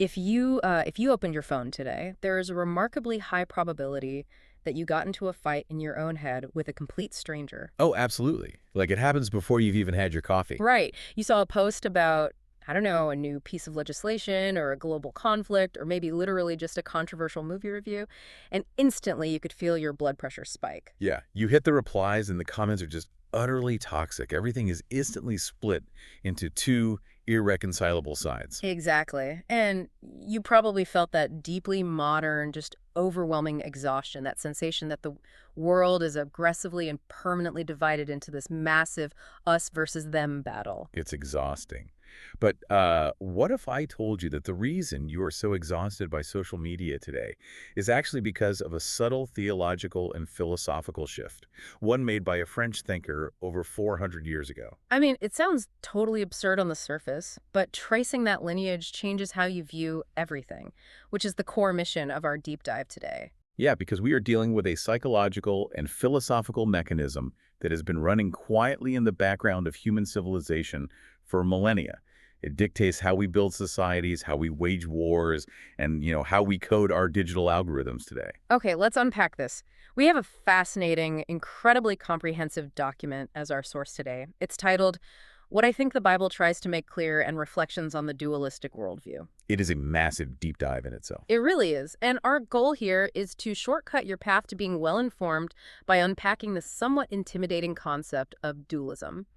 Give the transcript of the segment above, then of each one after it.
If you opened your phone today, there is a remarkably high probability that you got into a fight in your own head with a complete stranger. Oh, absolutely. Like it happens before you've even had your coffee. Right. You saw a post about, I don't know, a new piece of legislation or a global conflict or maybe literally just a controversial movie review, and instantly you could feel your blood pressure spike. Yeah, you hit the replies and the comments are just utterly toxic. Everything is instantly split into two irreconcilable sides. Exactly. And you probably felt that deeply modern, just overwhelming exhaustion, that sensation that the world is aggressively and permanently divided into this massive us versus them battle. It's exhausting. But what if I told you that the reason you are so exhausted by social media today is actually because of a subtle theological and philosophical shift, one made by a French thinker over 400 years ago? I mean, it sounds totally absurd on the surface, but tracing that lineage changes how you view everything, which is the core mission of our deep dive today. Yeah, because we are dealing with a psychological and philosophical mechanism that has been running quietly in the background of human civilization for millennia. It dictates how we build societies, how we wage wars, and, how we code our digital algorithms today. Okay, let's unpack this. We have a fascinating, incredibly comprehensive document as our source today. It's titled, What I Think the Bible Tries to Make Clear and Reflections on the Dualistic Worldview. It is a massive deep dive in itself. It really is. And our goal here is to shortcut your path to being well-informed by unpacking the somewhat intimidating concept of dualism.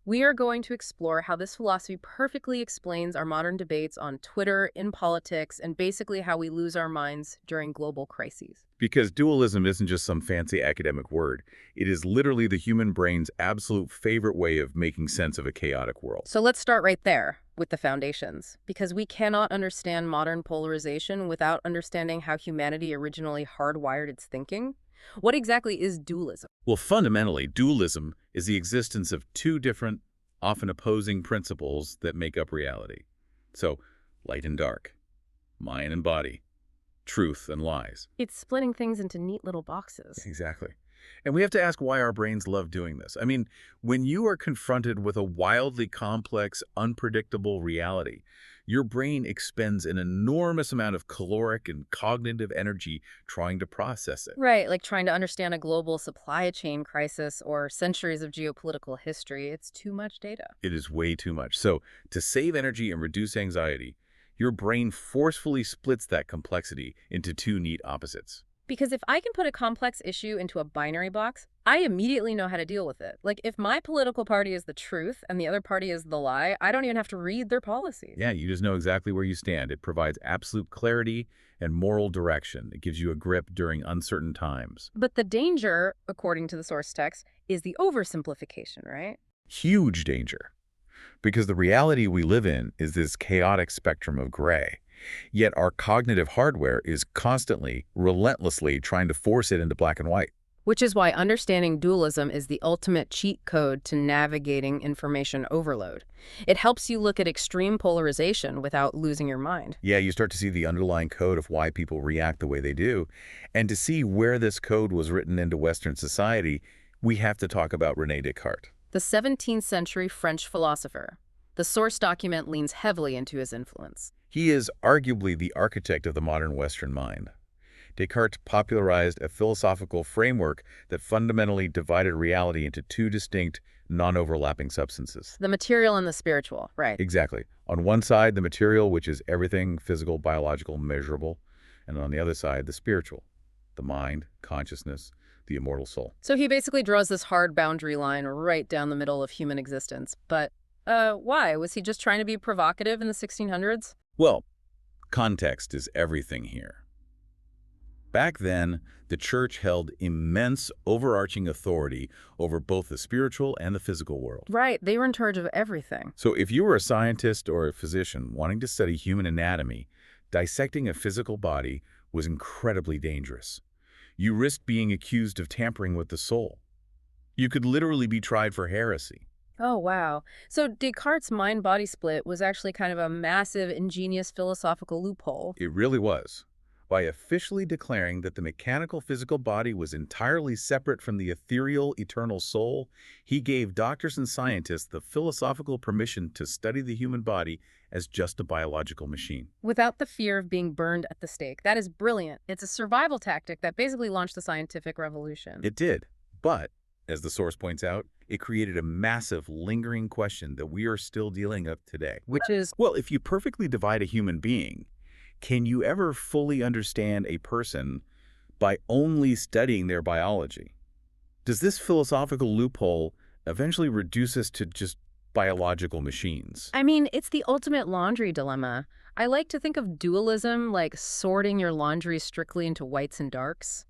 We are going to explore how this philosophy perfectly explains our modern debates on Twitter, in politics, and basically how we lose our minds during global crises. Because dualism isn't just some fancy academic word. It is literally the human brain's absolute favorite way of making sense of a chaotic world. So let's start right there with the foundations, because we cannot understand modern polarization without understanding how humanity originally hardwired its thinking. What exactly is dualism? Well, fundamentally, dualism is the existence of two different, often opposing principles that make up reality. So, light and dark, mind and body, truth and lies. It's splitting things into neat little boxes. Exactly. And we have to ask why our brains love doing this. I mean, when you are confronted with a wildly complex, unpredictable reality, your brain expends an enormous amount of caloric and cognitive energy trying to process it. Right, like trying to understand a global supply chain crisis or centuries of geopolitical history. It's too much data. It is way too much. So, to save energy and reduce anxiety, your brain forcefully splits that complexity into two neat opposites. Because if I can put a complex issue into a binary box, I immediately know how to deal with it. Like if my political party is the truth and the other party is the lie, I don't even have to read their policies. Yeah, you just know exactly where you stand. It provides absolute clarity and moral direction. It gives you a grip during uncertain times. But the danger, according to the source text, is the oversimplification, right? Huge danger. Because the reality we live in is this chaotic spectrum of gray. Yet our cognitive hardware is constantly, relentlessly trying to force it into black and white. Which is why understanding dualism is the ultimate cheat code to navigating information overload. It helps you look at extreme polarization without losing your mind. Yeah, you start to see the underlying code of why people react the way they do. And to see where this code was written into Western society, we have to talk about René Descartes. The 17th century French philosopher. The source document leans heavily into his influence. He is arguably the architect of the modern Western mind. Descartes popularized a philosophical framework that fundamentally divided reality into two distinct, non-overlapping substances. The material and the spiritual, right. Exactly. On one side, the material, which is everything physical, biological, measurable, and on the other side, the spiritual, the mind, consciousness, the immortal soul. So he basically draws this hard boundary line right down the middle of human existence. But why? Was he just trying to be provocative in the 1600s? Well, context is everything here. Back then, the church held immense overarching authority over both the spiritual and the physical world. Right, they were in charge of everything. So if you were a scientist or a physician wanting to study human anatomy, dissecting a physical body was incredibly dangerous. You risked being accused of tampering with the soul. You could literally be tried for heresy. Oh, wow. So Descartes' mind-body split was actually kind of a massive, ingenious philosophical loophole. It really was. by officially declaring that the mechanical physical body was entirely separate from the ethereal eternal soul. He gave doctors and scientists the philosophical permission to study the human body as just a biological machine. Without the fear of being burned at the stake. That is brilliant. It's a survival tactic that basically launched the scientific revolution. It did, but, as the source points out, it created a massive, lingering question that we are still dealing with today. Which is, Well, if you perfectly divide a human being, can you ever fully understand a person by only studying their biology? Does this philosophical loophole eventually reduce us to just biological machines? I mean, it's the ultimate laundry dilemma. I like to think of dualism like sorting your laundry strictly into whites and darks.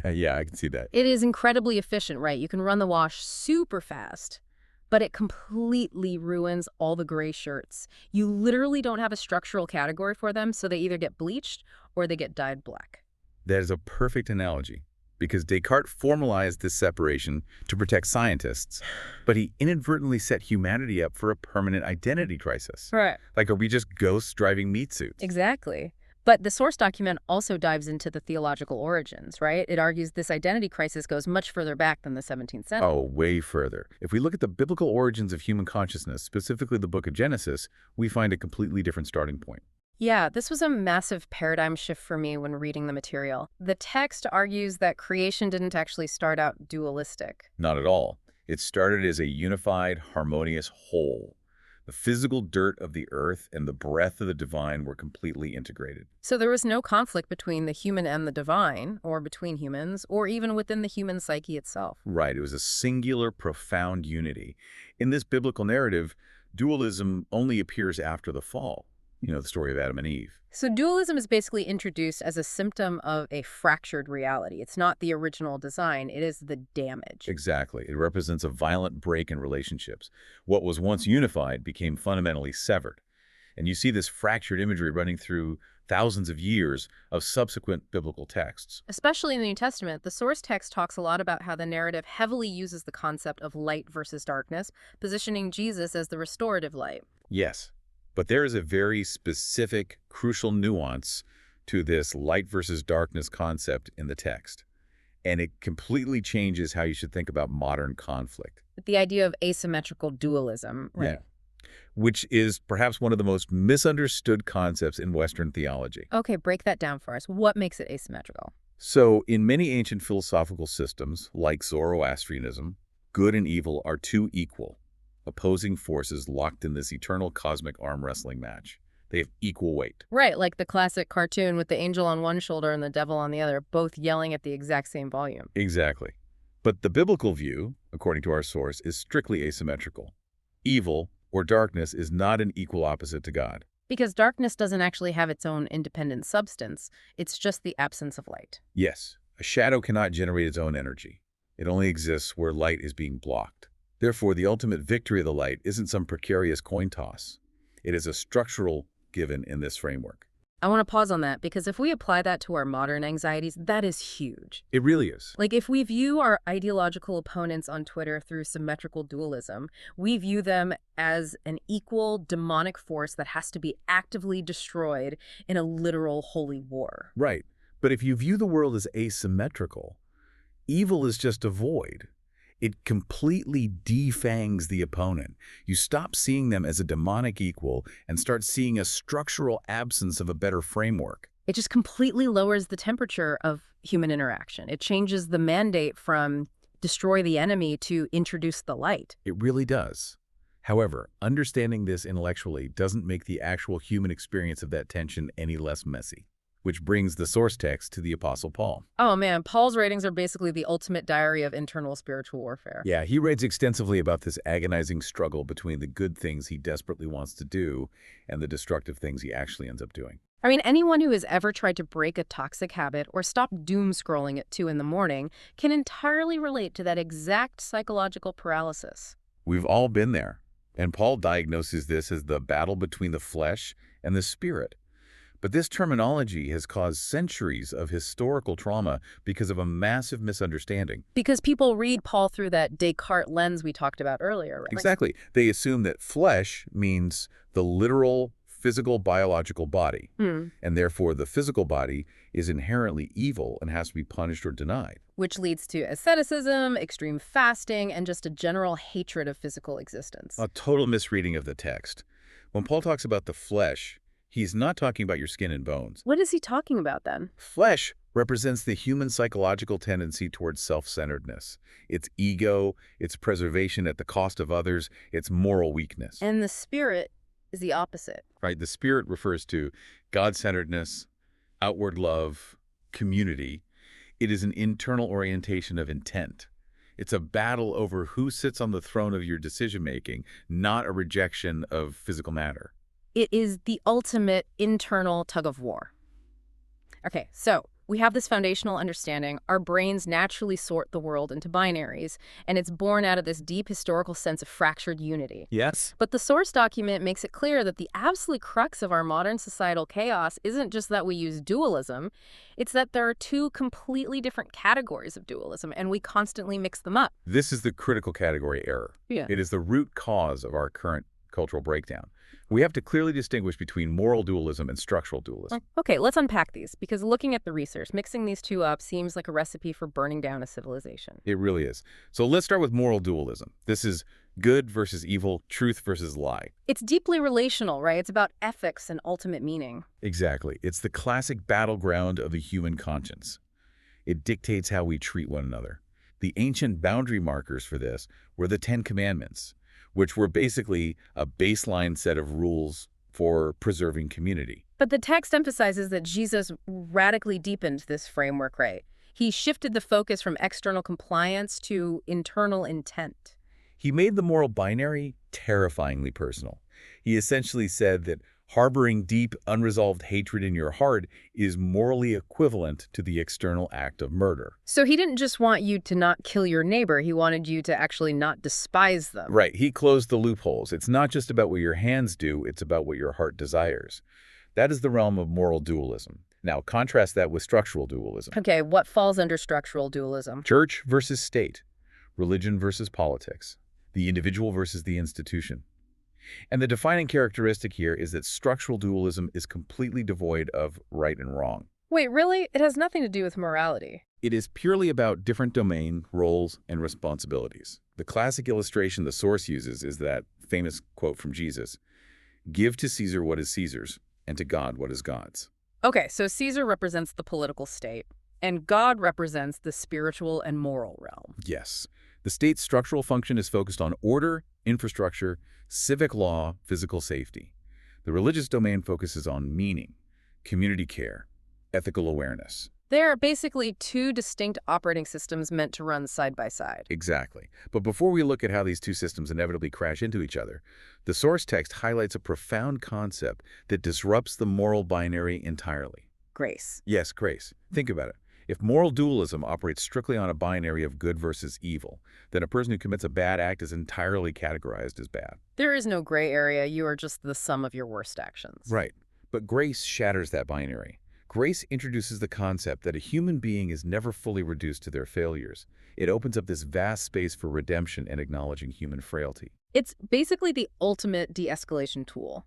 Yeah, I can see that. It is incredibly efficient, right? You can run the wash super fast, but it completely ruins all the gray shirts. You literally don't have a structural category for them, so they either get bleached or they get dyed black. That is a perfect analogy, because Descartes formalized this separation to protect scientists, but he inadvertently set humanity up for a permanent identity crisis. Right. Like, are we just ghosts driving meat suits? Exactly. But the source document also dives into the theological origins, right? It argues this identity crisis goes much further back than the 17th century. Oh, way further. If we look at the biblical origins of human consciousness, specifically the book of Genesis, we find a completely different starting point. Yeah, this was a massive paradigm shift for me when reading the material. The text argues that creation didn't actually start out dualistic. Not at all. It started as a unified, harmonious whole. The physical dirt of the earth and the breath of the divine were completely integrated. So there was no conflict between the human and the divine, or between humans, or even within the human psyche itself. Right, it was a singular, profound unity. In this biblical narrative, dualism only appears after the fall. You know, the story of Adam and Eve. So dualism is basically introduced as a symptom of a fractured reality. It's not the original design, it is the damage. Exactly. It represents a violent break in relationships. What was once unified became fundamentally severed. And you see this fractured imagery running through thousands of years of subsequent biblical texts. Especially in the New Testament, the source text talks a lot about how the narrative heavily uses the concept of light versus darkness, positioning Jesus as the restorative light. Yes. But there is a very specific, crucial nuance to this light versus darkness concept in the text. And it completely changes how you should think about modern conflict. The idea of asymmetrical dualism, right? Yeah. Which is perhaps one of the most misunderstood concepts in Western theology. Okay, break that down for us. What makes it asymmetrical? So, in many ancient philosophical systems, like Zoroastrianism, good and evil are two equal, opposing forces locked in this eternal cosmic arm wrestling match. They have equal weight. Right, like the classic cartoon with the angel on one shoulder and the devil on the other, both yelling at the exact same volume. Exactly. But the biblical view, according to our source, is strictly asymmetrical. Evil, or darkness, is not an equal opposite to God. Because darkness doesn't actually have its own independent substance. It's just the absence of light. Yes, a shadow cannot generate its own energy. It only exists where light is being blocked. Therefore, the ultimate victory of the light isn't some precarious coin toss. It is a structural given in this framework. I want to pause on that because if we apply that to our modern anxieties, that is huge. It really is. Like if we view our ideological opponents on Twitter through symmetrical dualism, we view them as an equal demonic force that has to be actively destroyed in a literal holy war. Right. But if you view the world as asymmetrical, evil is just a void. It completely defangs the opponent. You stop seeing them as a demonic equal and start seeing a structural absence of a better framework. It just completely lowers the temperature of human interaction. It changes the mandate from destroy the enemy to introduce the light. It really does. However, understanding this intellectually doesn't make the actual human experience of that tension any less messy. Which brings the source text to the Apostle Paul. Oh man, Paul's writings are basically the ultimate diary of internal spiritual warfare. Yeah, he writes extensively about this agonizing struggle between the good things he desperately wants to do and the destructive things he actually ends up doing. I mean, anyone who has ever tried to break a toxic habit or stop doom scrolling at 2 in the morning can entirely relate to that exact psychological paralysis. We've all been there, and Paul diagnoses this as the battle between the flesh and the spirit. But this terminology has caused centuries of historical trauma because of a massive misunderstanding. Because people read Paul through that Descartes lens we talked about earlier, right? Exactly. They assume that flesh means the literal physical, biological body, Hmm. and therefore the physical body is inherently evil and has to be punished or denied. Which leads to asceticism, extreme fasting, and just a general hatred of physical existence. A total misreading of the text. When Paul talks about the flesh, he's not talking about your skin and bones. What is he talking about then? Flesh represents the human psychological tendency towards self-centeredness. Its ego, its preservation at the cost of others, its moral weakness. And the spirit is the opposite. Right? The spirit refers to God-centeredness, outward love, community. It is an internal orientation of intent. It's a battle over who sits on the throne of your decision-making, not a rejection of physical matter. It is the ultimate internal tug of war. Okay, so we have this foundational understanding. Our brains naturally sort the world into binaries, and it's born out of this deep historical sense of fractured unity. Yes. But the source document makes it clear that the absolute crux of our modern societal chaos isn't just that we use dualism, it's that there are two completely different categories of dualism, and we constantly mix them up. This is the critical category error. Yeah. It is the root cause of our current cultural breakdown. We have to clearly distinguish between moral dualism and structural dualism. Okay, let's unpack these, because looking at the research, mixing these two up seems like a recipe for burning down a civilization. It really is. So let's start with moral dualism. This is good versus evil, truth versus lie. It's deeply relational, right? It's about ethics and ultimate meaning. Exactly. It's the classic battleground of the human conscience. It dictates how we treat one another. The ancient boundary markers for this were the Ten Commandments, which were basically a baseline set of rules for preserving community. But the text emphasizes that Jesus radically deepened this framework, right? He shifted the focus from external compliance to internal intent. He made the moral binary terrifyingly personal. He essentially said that harboring deep, unresolved hatred in your heart is morally equivalent to the external act of murder. So he didn't just want you to not kill your neighbor, he wanted you to actually not despise them. Right, he closed the loopholes. It's not just about what your hands do, it's about what your heart desires. That is the realm of moral dualism. Now, contrast that with structural dualism. Okay, what falls under structural dualism? Church versus state, religion versus politics, the individual versus the institution. And the defining characteristic here is that structural dualism is completely devoid of right and wrong. Wait, really? It has nothing to do with morality. It is purely about different domain, roles, and responsibilities. The classic illustration the source uses is that famous quote from Jesus, "Give to Caesar what is Caesar's, and to God what is God's." Okay, so Caesar represents the political state, and God represents the spiritual and moral realm. Yes. The state's structural function is focused on order, infrastructure, civic law, physical safety. The religious domain focuses on meaning, community care, ethical awareness. There are basically two distinct operating systems meant to run side by side. Exactly. But before we look at how these two systems inevitably crash into each other, the source text highlights a profound concept that disrupts the moral binary entirely. Grace. Yes, grace. Think about it. If moral dualism operates strictly on a binary of good versus evil, then a person who commits a bad act is entirely categorized as bad. There is no gray area. You are just the sum of your worst actions. Right. But grace shatters that binary. Grace introduces the concept that a human being is never fully reduced to their failures. It opens up this vast space for redemption and acknowledging human frailty. It's basically the ultimate de-escalation tool.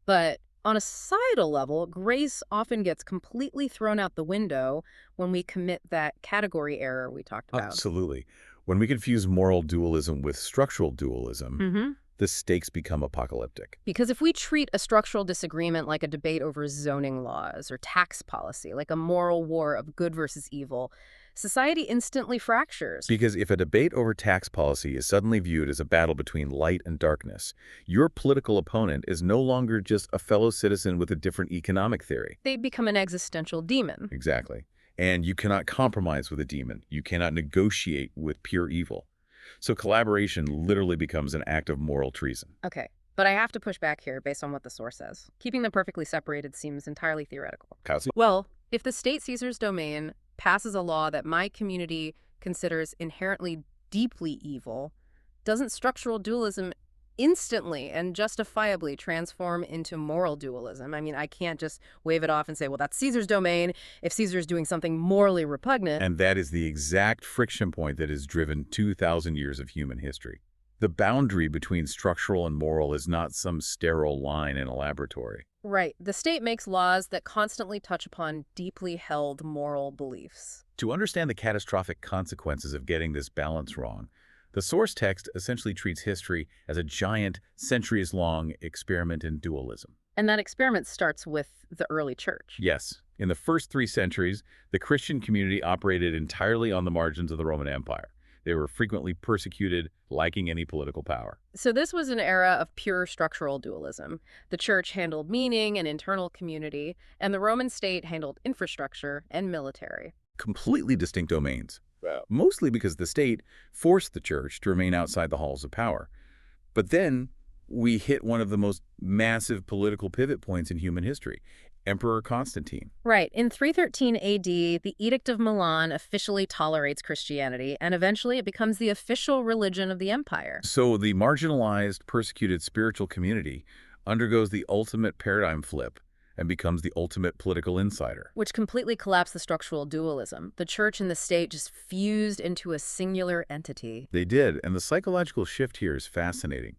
But on a societal level, grace often gets completely thrown out the window when we commit that category error we talked about. Absolutely. When we confuse moral dualism with structural dualism, Mm-hmm. the stakes become apocalyptic. Because if we treat a structural disagreement like a debate over zoning laws or tax policy, like a moral war of good versus evil, society instantly fractures. Because if a debate over tax policy is suddenly viewed as a battle between light and darkness, your political opponent is no longer just a fellow citizen with a different economic theory. They become an existential demon. Exactly. And you cannot compromise with a demon. You cannot negotiate with pure evil. So collaboration literally becomes an act of moral treason. Okay, but I have to push back here based on what the source says. Keeping them perfectly separated seems entirely theoretical. Kasi? Well, if the state Caesar's domain passes a law that my community considers inherently deeply evil, doesn't structural dualism instantly and justifiably transform into moral dualism? I mean, I can't just wave it off and say, well, that's Caesar's domain if Caesar's doing something morally repugnant. And that is the exact friction point that has driven 2,000 years of human history. The boundary between structural and moral is not some sterile line in a laboratory. Right. The state makes laws that constantly touch upon deeply held moral beliefs. To understand the catastrophic consequences of getting this balance wrong, the source text essentially treats history as a giant, centuries-long experiment in dualism. And that experiment starts with the early church. Yes, in the first 3 centuries, the Christian community operated entirely on the margins of the Roman Empire. They were frequently persecuted, lacking any political power. So this was an era of pure structural dualism. The church handled meaning and internal community, and the Roman state handled infrastructure and military. Completely distinct domains. Wow. Mostly because the state forced the church to remain outside the halls of power. But then we hit one of the most massive political pivot points in human history, Emperor Constantine. Right. In 313 AD, the Edict of Milan officially tolerates Christianity, and eventually it becomes the official religion of the empire. So the marginalized, persecuted spiritual community undergoes the ultimate paradigm flip and becomes the ultimate political insider. Which completely collapsed the structural dualism. The church and the state just fused into a singular entity. They did, and the psychological shift here is fascinating.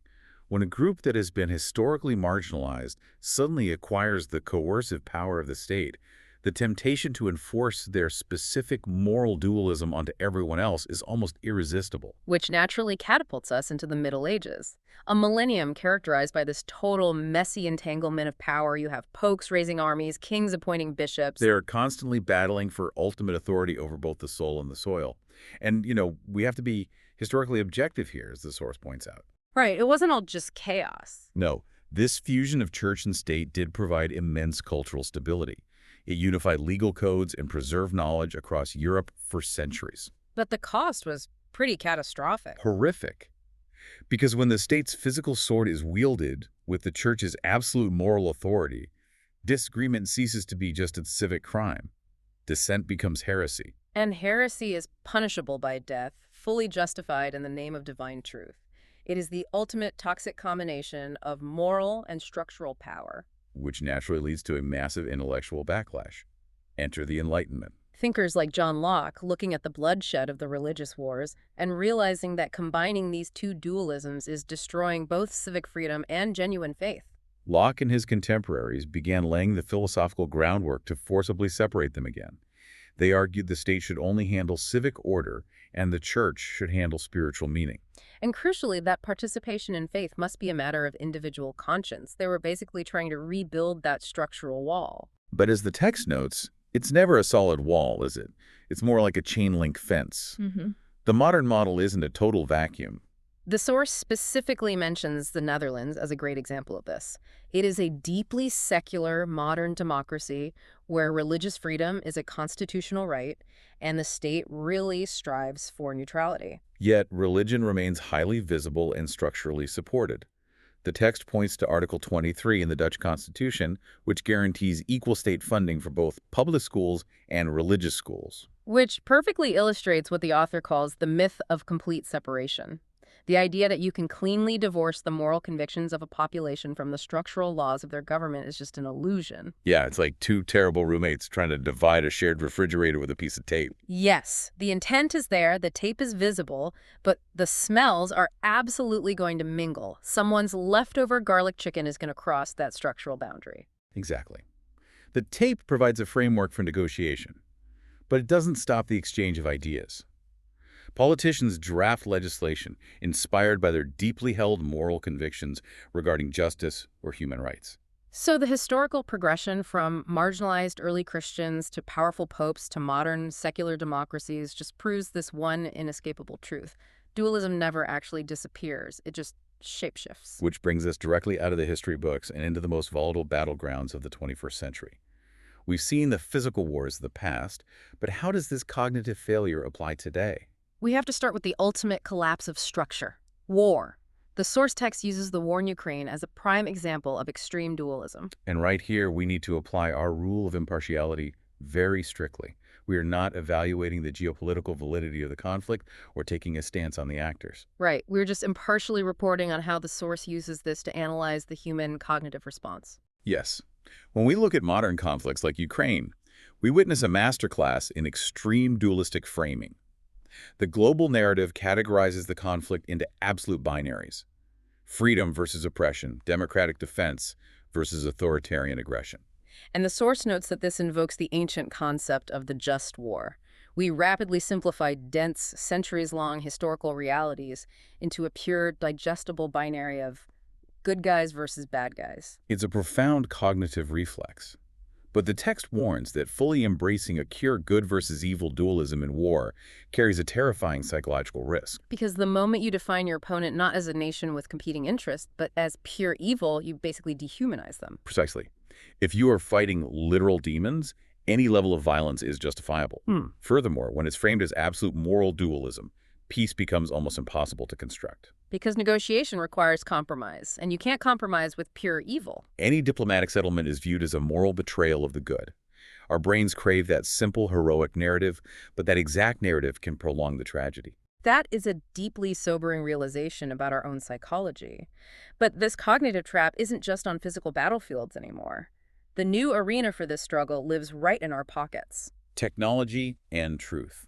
When a group that has been historically marginalized suddenly acquires the coercive power of the state, the temptation to enforce their specific moral dualism onto everyone else is almost irresistible. Which naturally catapults us into the Middle Ages. A millennium characterized by this total messy entanglement of power. You have popes raising armies, kings appointing bishops. They are constantly battling for ultimate authority over both the soul and the soil. And, we have to be historically objective here, as the source points out. Right, it wasn't all just chaos. No, this fusion of church and state did provide immense cultural stability. It unified legal codes and preserved knowledge across Europe for centuries. But the cost was pretty catastrophic. Horrific. Because when the state's physical sword is wielded with the church's absolute moral authority, disagreement ceases to be just a civic crime. Dissent becomes heresy. And heresy is punishable by death, fully justified in the name of divine truth. It is the ultimate toxic combination of moral and structural power. Which naturally leads to a massive intellectual backlash. Enter the Enlightenment. Thinkers like John Locke looking at the bloodshed of the religious wars and realizing that combining these two dualisms is destroying both civic freedom and genuine faith. Locke and his contemporaries began laying the philosophical groundwork to forcibly separate them again. They argued the state should only handle civic order and the church should handle spiritual meaning. And crucially, that participation in faith must be a matter of individual conscience. They were basically trying to rebuild that structural wall. But as the text notes, it's never a solid wall, is it? It's more like a chain-link fence. The modern model isn't a total vacuum. The source specifically mentions the Netherlands as a great example of this. It is a deeply secular, modern democracy where religious freedom is a constitutional right, and the state really strives for neutrality. Yet, religion remains highly visible and structurally supported. The text points to Article 23 in the Dutch Constitution, which guarantees equal state funding for both public schools and religious schools. Which perfectly illustrates what the author calls the myth of complete separation. The idea that you can cleanly divorce the moral convictions of a population from the structural laws of their government is just an illusion. Yeah, it's like two terrible roommates trying to divide a shared refrigerator with a piece of tape. Yes, the intent is there, the tape is visible, but the smells are absolutely going to mingle. Someone's leftover garlic chicken is going to cross that structural boundary. Exactly. The tape provides a framework for negotiation, but it doesn't stop the exchange of ideas. Politicians draft legislation inspired by their deeply held moral convictions regarding justice or human rights. So the historical progression from marginalized early Christians to powerful popes to modern secular democracies just proves this one inescapable truth. Dualism never actually disappears. It just shapeshifts. Which brings us directly out of the history books and into the most volatile battlegrounds of the 21st century. We've seen the physical wars of the past, but how does this cognitive failure apply today? We have to start with the ultimate collapse of structure, war. The source text uses the war in Ukraine as a prime example of extreme dualism. And right here, we need to apply our rule of impartiality very strictly. We are not evaluating the geopolitical validity of the conflict or taking a stance on the actors. Right. We're just impartially reporting on how the source uses this to analyze the human cognitive response. Yes. When we look at modern conflicts like Ukraine, we witness a masterclass in extreme dualistic framing. The global narrative categorizes the conflict into absolute binaries: freedom versus oppression, democratic defense versus authoritarian aggression. And the source notes that this invokes the ancient concept of the just war. We rapidly simplify dense, centuries-long historical realities into a pure, digestible binary of good guys versus bad guys. It's a profound cognitive reflex. But the text warns that fully embracing a pure good versus evil dualism in war carries a terrifying psychological risk. Because the moment you define your opponent not as a nation with competing interests, but as pure evil, you basically dehumanize them. Precisely. If you are fighting literal demons, any level of violence is justifiable. Furthermore, when it's framed as absolute moral dualism, peace becomes almost impossible to construct. Because negotiation requires compromise, and you can't compromise with pure evil. Any diplomatic settlement is viewed as a moral betrayal of the good. Our brains crave that simple, heroic narrative, but that exact narrative can prolong the tragedy. That is a deeply sobering realization about our own psychology. But this cognitive trap isn't just on physical battlefields anymore. The new arena for this struggle lives right in our pockets. Technology and truth.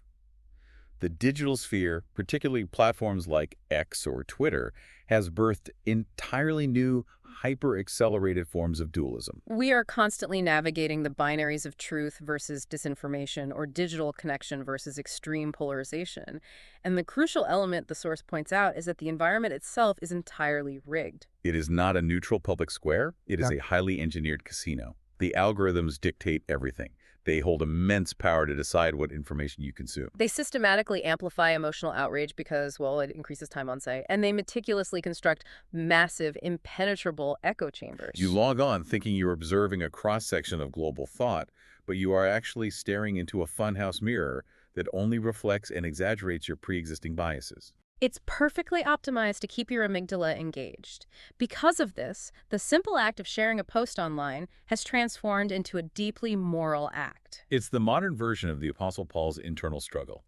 The digital sphere, particularly platforms like X or Twitter, has birthed entirely new, hyper-accelerated forms of dualism. We are constantly navigating the binaries of truth versus disinformation or digital connection versus extreme polarization. And the crucial element the source points out is that the environment itself is entirely rigged. It is not a neutral public square. It is a highly engineered casino. The algorithms dictate everything. They hold immense power to decide what information you consume. They systematically amplify emotional outrage because, well, it increases time on site, and they meticulously construct massive, impenetrable echo chambers. You log on thinking you're observing a cross-section of global thought, but you are actually staring into a funhouse mirror that only reflects and exaggerates your pre-existing biases. It's perfectly optimized to keep your amygdala engaged. Because of this, the simple act of sharing a post online has transformed into a deeply moral act. It's the modern version of the Apostle Paul's internal struggle.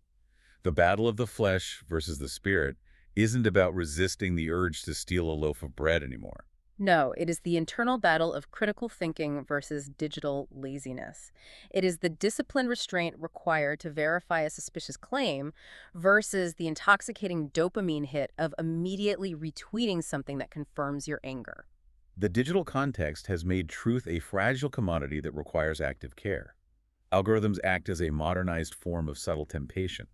The battle of the flesh versus the spirit isn't about resisting the urge to steal a loaf of bread anymore. No, it is the internal battle of critical thinking versus digital laziness. It is the disciplined restraint required to verify a suspicious claim versus the intoxicating dopamine hit of immediately retweeting something that confirms your anger. The digital context has made truth a fragile commodity that requires active care. Algorithms act as a modernized form of subtle temptation.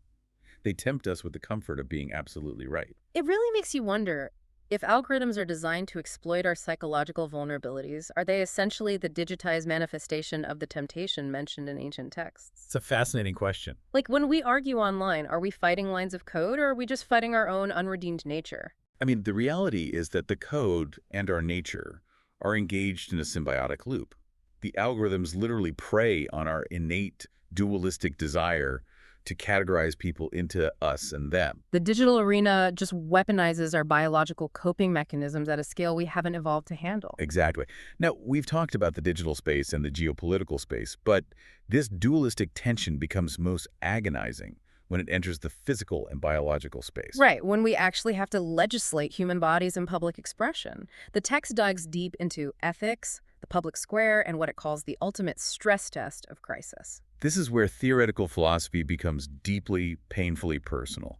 They tempt us with the comfort of being absolutely right. It really makes you wonder, if algorithms are designed to exploit our psychological vulnerabilities, are they essentially the digitized manifestation of the temptation mentioned in ancient texts? It's a fascinating question. Like, when we argue online, are we fighting lines of code, or are we just fighting our own unredeemed nature? I mean, the reality is that the code and our nature are engaged in a symbiotic loop. The algorithms literally prey on our innate dualistic desire to categorize people into us and them. The digital arena just weaponizes our biological coping mechanisms at a scale we haven't evolved to handle. Exactly. Now, we've talked about the digital space and the geopolitical space, but this dualistic tension becomes most agonizing when it enters the physical and biological space. Right, when we actually have to legislate human bodies and public expression. The text dives deep into ethics, the public square, and what it calls the ultimate stress test of crisis. This is where theoretical philosophy becomes deeply, painfully personal.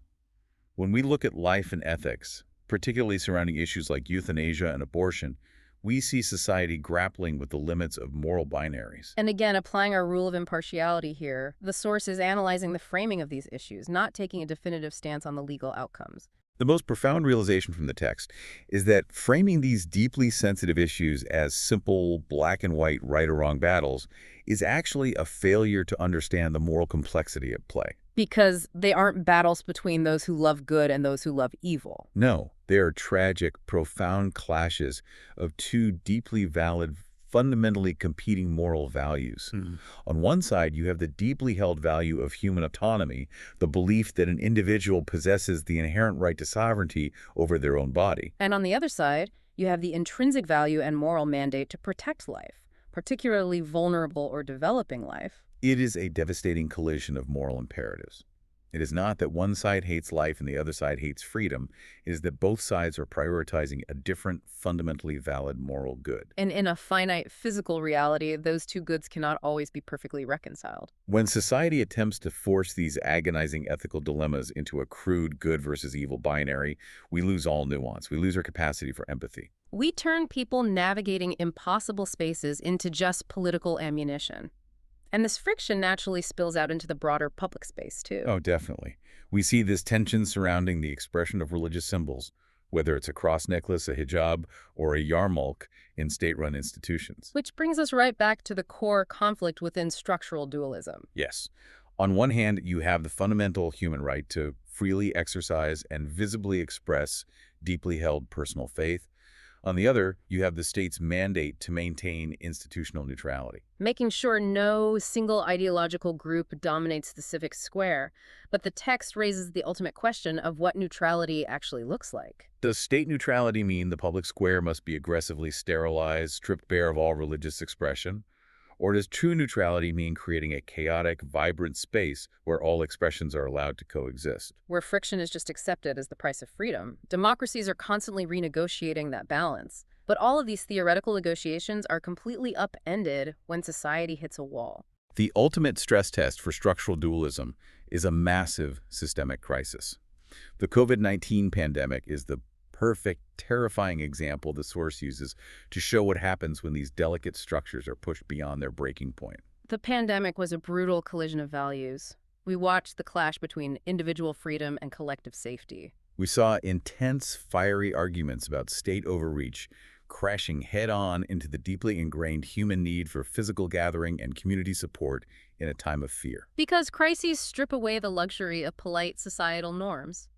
When we look at life and ethics, particularly surrounding issues like euthanasia and abortion, we see society grappling with the limits of moral binaries. And again, applying our rule of impartiality here, the source is analyzing the framing of these issues, not taking a definitive stance on the legal outcomes. The most profound realization from the text is that framing these deeply sensitive issues as simple, black and white, right or wrong battles is actually a failure to understand the moral complexity at play. Because they aren't battles between those who love good and those who love evil. No, they are tragic, profound clashes of two deeply valid, fundamentally competing moral values. On one side, you have the deeply held value of human autonomy, the belief that an individual possesses the inherent right to sovereignty over their own body. And on the other side, you have the intrinsic value and moral mandate to protect life, particularly vulnerable or developing life. It is a devastating collision of moral imperatives. It is not that one side hates life and the other side hates freedom. It is that both sides are prioritizing a different, fundamentally valid moral good. And in a finite physical reality, those two goods cannot always be perfectly reconciled. When society attempts to force these agonizing ethical dilemmas into a crude good versus evil binary, we lose all nuance. We lose our capacity for empathy. We turn people navigating impossible spaces into just political ammunition. And this friction naturally spills out into the broader public space, too. Oh, definitely. We see this tension surrounding the expression of religious symbols, whether it's a cross necklace, a hijab, or a yarmulke in state-run institutions. Which brings us right back to the core conflict within structural dualism. Yes. On one hand, you have the fundamental human right to freely exercise and visibly express deeply held personal faith. On the other, you have the state's mandate to maintain institutional neutrality. Making sure no single ideological group dominates the civic square. But the text raises the ultimate question of what neutrality actually looks like. Does state neutrality mean the public square must be aggressively sterilized, stripped bare of all religious expression? Or does true neutrality mean creating a chaotic, vibrant space where all expressions are allowed to coexist? Where friction is just accepted as the price of freedom. Democracies are constantly renegotiating that balance. But all of these theoretical negotiations are completely upended when society hits a wall. The ultimate stress test for structural dualism is a massive systemic crisis. The COVID-19 pandemic is the perfect, terrifying example the source uses to show what happens when these delicate structures are pushed beyond their breaking point. The pandemic was a brutal collision of values. We watched the clash between individual freedom and collective safety. We saw intense, fiery arguments about state overreach crashing head-on into the deeply ingrained human need for physical gathering and community support in a time of fear. Because crises strip away the luxury of polite societal norms.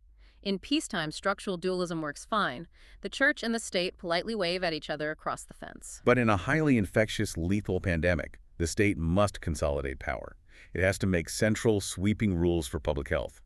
In peacetime, structural dualism works fine. The church and the state politely wave at each other across the fence. But in a highly infectious, lethal pandemic, the state must consolidate power. It has to make central, sweeping rules for public health.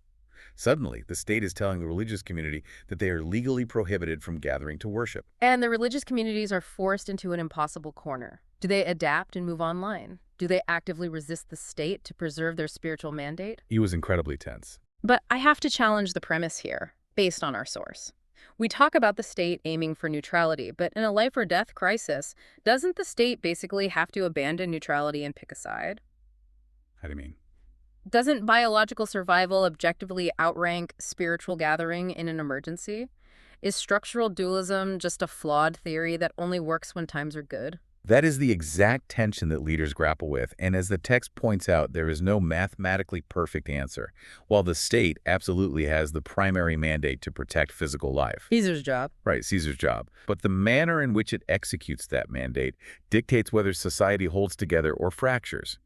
Suddenly, the state is telling the religious community that they are legally prohibited from gathering to worship. And the religious communities are forced into an impossible corner. Do they adapt and move online? Do they actively resist the state to preserve their spiritual mandate? He was incredibly tense. But I have to challenge the premise here, based on our source. We talk about the state aiming for neutrality, but in a life or death crisis, doesn't the state basically have to abandon neutrality and pick a side? How do you mean? Doesn't biological survival objectively outrank spiritual gathering in an emergency? Is structural dualism just a flawed theory that only works when times are good? That is the exact tension that leaders grapple with, and as the text points out, there is no mathematically perfect answer. While the state absolutely has the primary mandate to protect physical life. Caesar's job. Right, Caesar's job. But the manner in which it executes that mandate dictates whether society holds together or fractures.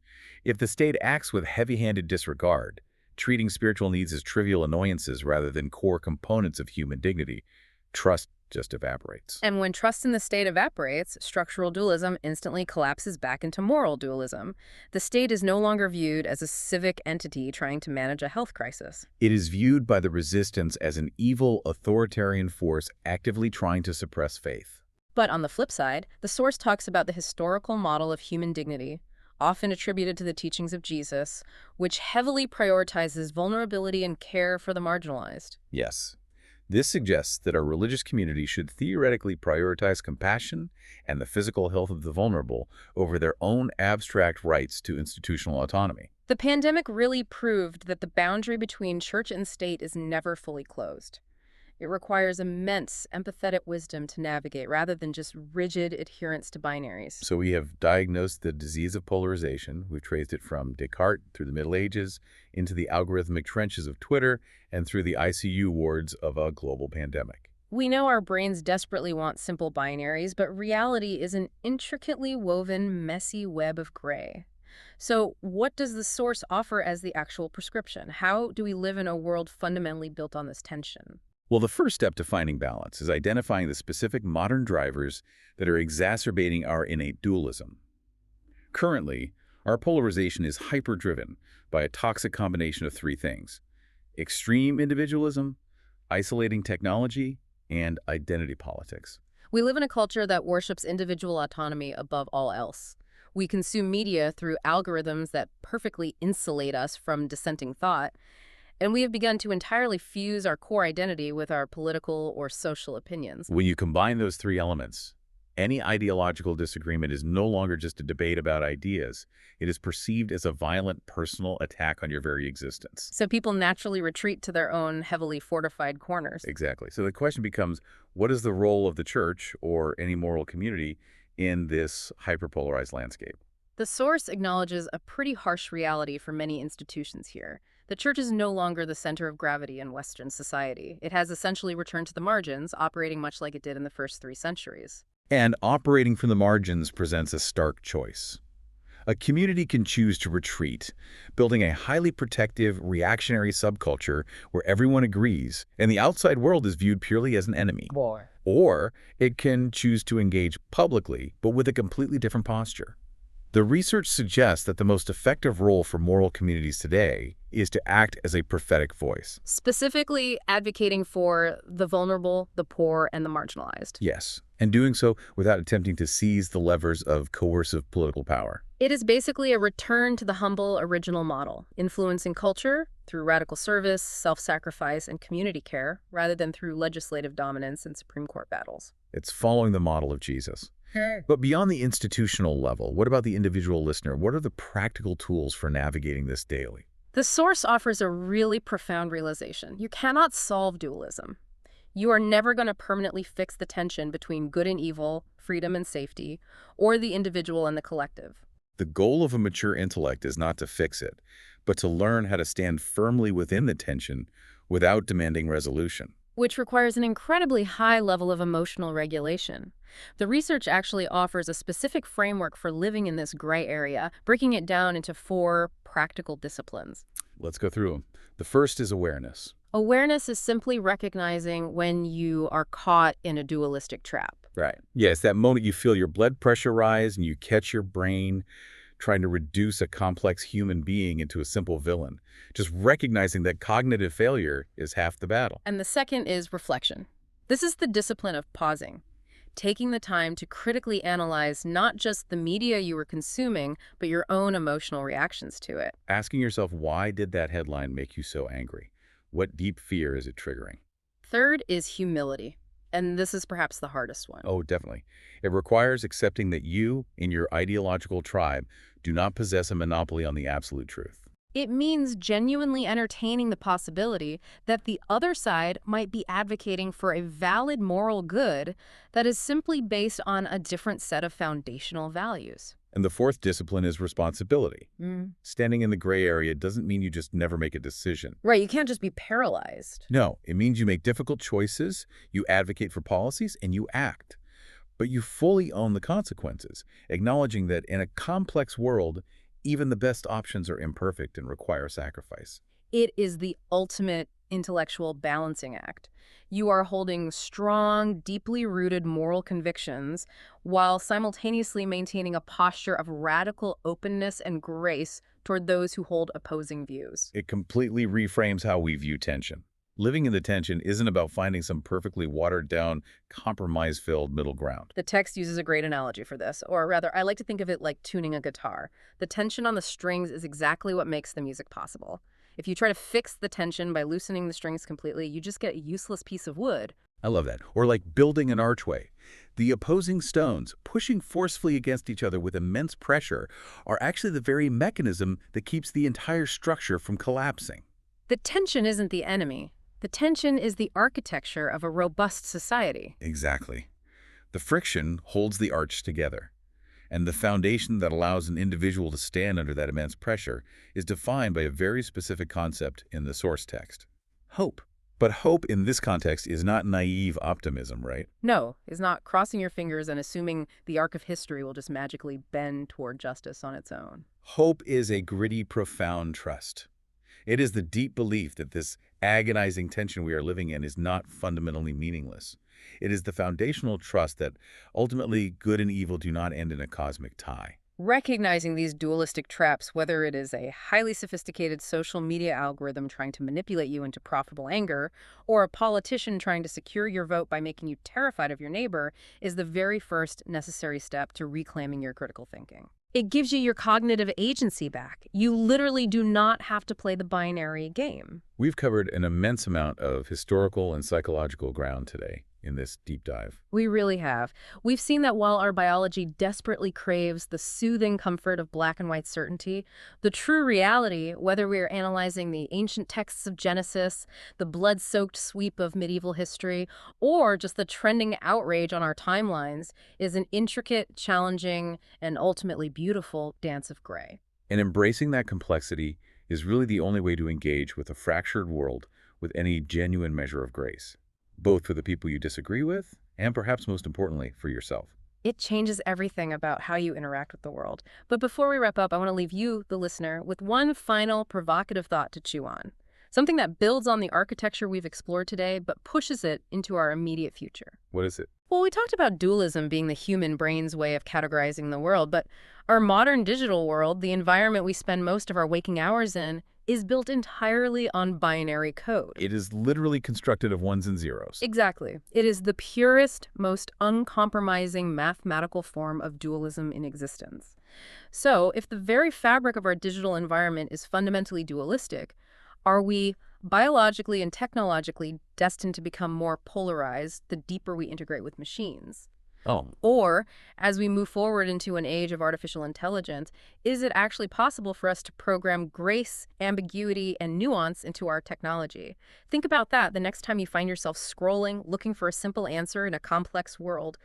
If the state acts with heavy-handed disregard, treating spiritual needs as trivial annoyances rather than core components of human dignity, trust just evaporates. And when trust in the state evaporates, structural dualism instantly collapses back into moral dualism. The state is no longer viewed as a civic entity trying to manage a health crisis. It is viewed by the resistance as an evil, authoritarian force actively trying to suppress faith. But on the flip side, the source talks about the historical model of human dignity, often attributed to the teachings of Jesus, which heavily prioritizes vulnerability and care for the marginalized. Yes. This suggests that our religious community should theoretically prioritize compassion and the physical health of the vulnerable over their own abstract rights to institutional autonomy. The pandemic really proved that the boundary between church and state is never fully closed. It requires immense empathetic wisdom to navigate rather than just rigid adherence to binaries. So we have diagnosed the disease of polarization. We've traced it from Descartes through the Middle Ages into the algorithmic trenches of Twitter and through the ICU wards of a global pandemic. We know our brains desperately want simple binaries, but reality is an intricately woven, messy web of gray. So what does the source offer as the actual prescription? How do we live in a world fundamentally built on this tension? Well, the first step to finding balance is identifying the specific modern drivers that are exacerbating our innate dualism. Currently, our polarization is hyper-driven by a toxic combination of three things: extreme individualism, isolating technology, and identity politics. We live in a culture that worships individual autonomy above all else. We consume media through algorithms that perfectly insulate us from dissenting thought. And we have begun to entirely fuse our core identity with our political or social opinions. When you combine those three elements, any ideological disagreement is no longer just a debate about ideas. It is perceived as a violent personal attack on your very existence. So people naturally retreat to their own heavily fortified corners. Exactly. So the question becomes, what is the role of the church or any moral community in this hyperpolarized landscape? The source acknowledges a pretty harsh reality for many institutions here. The church is no longer the center of gravity in Western society. It has essentially returned to the margins, operating much like it did in the first 3 centuries. And operating from the margins presents a stark choice. A community can choose to retreat, building a highly protective, reactionary subculture where everyone agrees and the outside world is viewed purely as an enemy. Boy. Or it can choose to engage publicly, but with a completely different posture. The research suggests that the most effective role for moral communities today is to act as a prophetic voice. Specifically advocating for the vulnerable, the poor, and the marginalized. Yes, and doing so without attempting to seize the levers of coercive political power. It is basically a return to the humble original model, influencing culture through radical service, self-sacrifice, and community care, rather than through legislative dominance and Supreme Court battles. It's following the model of Jesus. But beyond the institutional level, what about the individual listener? What are the practical tools for navigating this daily? The source offers a really profound realization. You cannot solve dualism. You are never going to permanently fix the tension between good and evil, freedom and safety, or the individual and the collective. The goal of a mature intellect is not to fix it, but to learn how to stand firmly within the tension without demanding resolution. Which requires an incredibly high level of emotional regulation. The research actually offers a specific framework for living in this gray area, breaking it down into 4 practical disciplines. Let's go through them. The first is awareness. Awareness is simply recognizing when you are caught in a dualistic trap. Right. Yes, that moment you feel your blood pressure rise and you catch your brain trying to reduce a complex human being into a simple villain. Just recognizing that cognitive failure is half the battle. And the second is reflection. This is the discipline of pausing, taking the time to critically analyze not just the media you were consuming, but your own emotional reactions to it. Asking yourself, why did that headline make you so angry? What deep fear is it triggering? Third is humility. And this is perhaps the hardest one. Oh, definitely. It requires accepting that you, in your ideological tribe, do not possess a monopoly on the absolute truth. It means genuinely entertaining the possibility that the other side might be advocating for a valid moral good that is simply based on a different set of foundational values. And the fourth discipline is responsibility. Mm. Standing in the gray area doesn't mean you just never make a decision. Right, you can't just be paralyzed. No, it means you make difficult choices, you advocate for policies, and you act. But you fully own the consequences, acknowledging that in a complex world, even the best options are imperfect and require sacrifice. It is the ultimate intellectual balancing act. You are holding strong, deeply rooted moral convictions while simultaneously maintaining a posture of radical openness and grace toward those who hold opposing views. It completely reframes how we view tension. Living in the tension isn't about finding some perfectly watered-down, compromise-filled middle ground. The text uses a great analogy for this, or rather, I like to think of it like tuning a guitar. The tension on the strings is exactly what makes the music possible. If you try to fix the tension by loosening the strings completely, you just get a useless piece of wood. I love that. Or like building an archway. The opposing stones, pushing forcefully against each other with immense pressure, are actually the very mechanism that keeps the entire structure from collapsing. The tension isn't the enemy. The tension is the architecture of a robust society. Exactly. The friction holds the arch together. And the foundation that allows an individual to stand under that immense pressure is defined by a very specific concept in the source text: hope. But hope in this context is not naive optimism, right? No, is not crossing your fingers and assuming the arc of history will just magically bend toward justice on its own. Hope is a gritty, profound trust. It is the deep belief that this agonizing tension we are living in is not fundamentally meaningless. It is the foundational trust that ultimately good and evil do not end in a cosmic tie. Recognizing these dualistic traps, whether it is a highly sophisticated social media algorithm trying to manipulate you into profitable anger, or a politician trying to secure your vote by making you terrified of your neighbor, is the very first necessary step to reclaiming your critical thinking. It gives you your cognitive agency back. You literally do not have to play the binary game. We've covered an immense amount of historical and psychological ground today in this deep dive. We really have. We've seen that while our biology desperately craves the soothing comfort of black and white certainty, the true reality, whether we are analyzing the ancient texts of Genesis, the blood-soaked sweep of medieval history, or just the trending outrage on our timelines, is an intricate, challenging, and ultimately beautiful dance of gray. And embracing that complexity is really the only way to engage with a fractured world with any genuine measure of grace, both for the people you disagree with and perhaps most importantly for yourself. It changes everything about how you interact with the world. But before we wrap up, I want to leave you, the listener, with one final provocative thought to chew on. Something that builds on the architecture we've explored today, but pushes it into our immediate future. What is it? Well, we talked about dualism being the human brain's way of categorizing the world, but our modern digital world, the environment we spend most of our waking hours in, is built entirely on binary code. It is literally constructed of ones and zeros. Exactly. It is the purest, most uncompromising mathematical form of dualism in existence. So, if the very fabric of our digital environment is fundamentally dualistic, are we biologically and technologically destined to become more polarized the deeper we integrate with machines? Oh, Or, as we move forward into an age of artificial intelligence, is it actually possible for us to program grace, ambiguity, and nuance into our technology? Think about that the next time you find yourself scrolling, looking for a simple answer in a complex world.